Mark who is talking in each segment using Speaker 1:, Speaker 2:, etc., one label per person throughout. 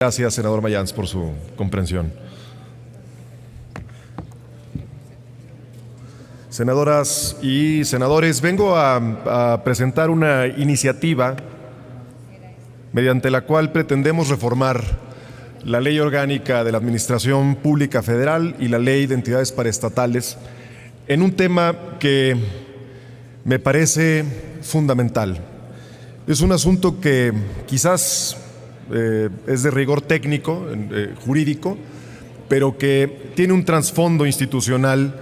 Speaker 1: Gracias, senador Mayans, por su comprensión. Senadoras y senadores, vengo a presentar una iniciativa mediante la cual pretendemos reformar la Ley Orgánica de la Administración Pública Federal y la Ley de Entidades Paraestatales en un tema que me parece fundamental. Es un asunto que quizás es de rigor técnico, jurídico, pero que tiene un trasfondo institucional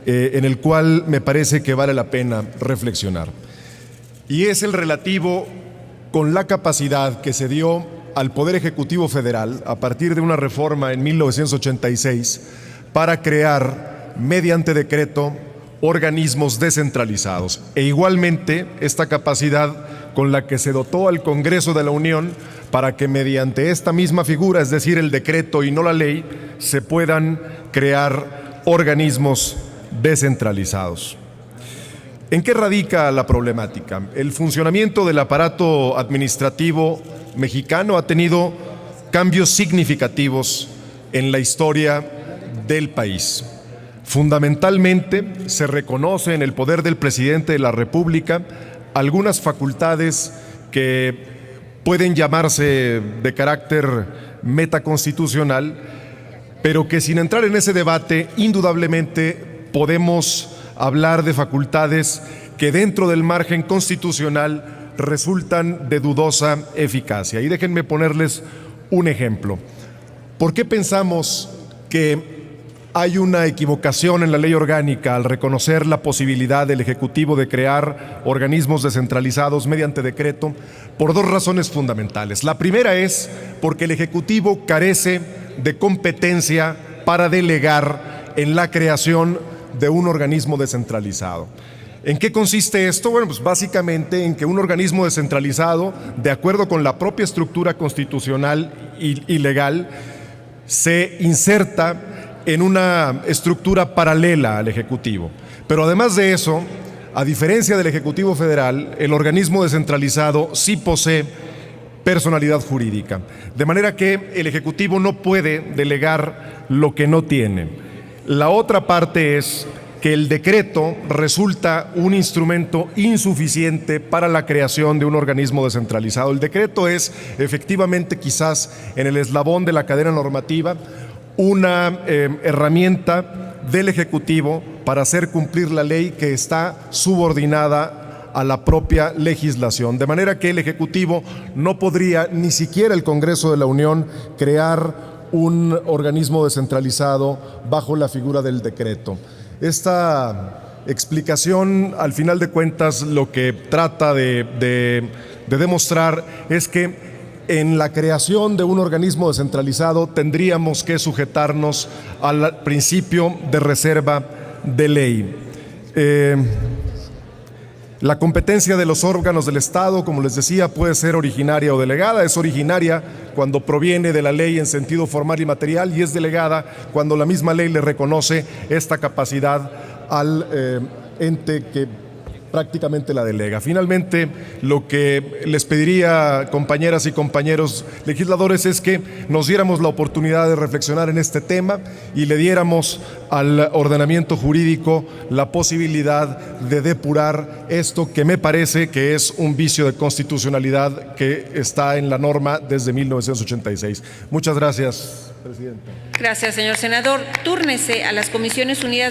Speaker 1: en el cual me parece que vale la pena reflexionar. Y es el relativo con la capacidad que se dio al Poder Ejecutivo Federal a partir de una reforma en 1986 para crear, mediante decreto, organismos descentralizados. E igualmente esta capacidad con la que se dotó al Congreso de la Unión para que mediante esta misma figura, es decir, el decreto y no la ley, se puedan crear organismos descentralizados. ¿En qué radica la problemática? El funcionamiento del aparato administrativo mexicano ha tenido cambios significativos en la historia del país. Fundamentalmente, se reconoce en el poder del presidente de la República algunas facultades que pueden llamarse de carácter metaconstitucional, pero que sin entrar en ese debate, indudablemente podemos hablar de facultades que dentro del margen constitucional resultan de dudosa eficacia. Y déjenme ponerles un ejemplo. ¿Por qué pensamos que hay una equivocación en la ley orgánica al reconocer la posibilidad del Ejecutivo de crear organismos descentralizados mediante decreto? Por dos razones fundamentales. La primera es porque el Ejecutivo carece de competencia para delegar en la creación de un organismo descentralizado. ¿En qué consiste esto? Bueno, pues básicamente en que un organismo descentralizado, de acuerdo con la propia estructura constitucional y legal, se inserta en una estructura paralela al Ejecutivo. Pero además de eso, a diferencia del Ejecutivo Federal, el organismo descentralizado sí posee personalidad jurídica. De manera que el Ejecutivo no puede delegar lo que no tiene. La otra parte es que el decreto resulta un instrumento insuficiente para la creación de un organismo descentralizado. El decreto es efectivamente quizás en el eslabón de la cadena normativa una herramienta del Ejecutivo para hacer cumplir la ley que está subordinada a la propia legislación. De manera que el Ejecutivo no podría, ni siquiera el Congreso de la Unión, crear un organismo descentralizado bajo la figura del decreto. Esta explicación, al final de cuentas, lo que trata de demostrar es que en la creación de un organismo descentralizado tendríamos que sujetarnos al principio de reserva de ley. La competencia de los órganos del Estado, como les decía, puede ser originaria o delegada. Es originaria cuando proviene de la ley en sentido formal y material, y es delegada cuando la misma ley le reconoce esta capacidad al ente que prácticamente la delega. Finalmente, lo que les pediría, compañeras y compañeros legisladores, es que nos diéramos la oportunidad de reflexionar en este tema y le diéramos al ordenamiento jurídico la posibilidad de depurar esto que me parece que es un vicio de constitucionalidad que está en la norma desde 1986. Muchas gracias, presidenta.
Speaker 2: Gracias, señor senador. Túrnese a las Comisiones Unidas.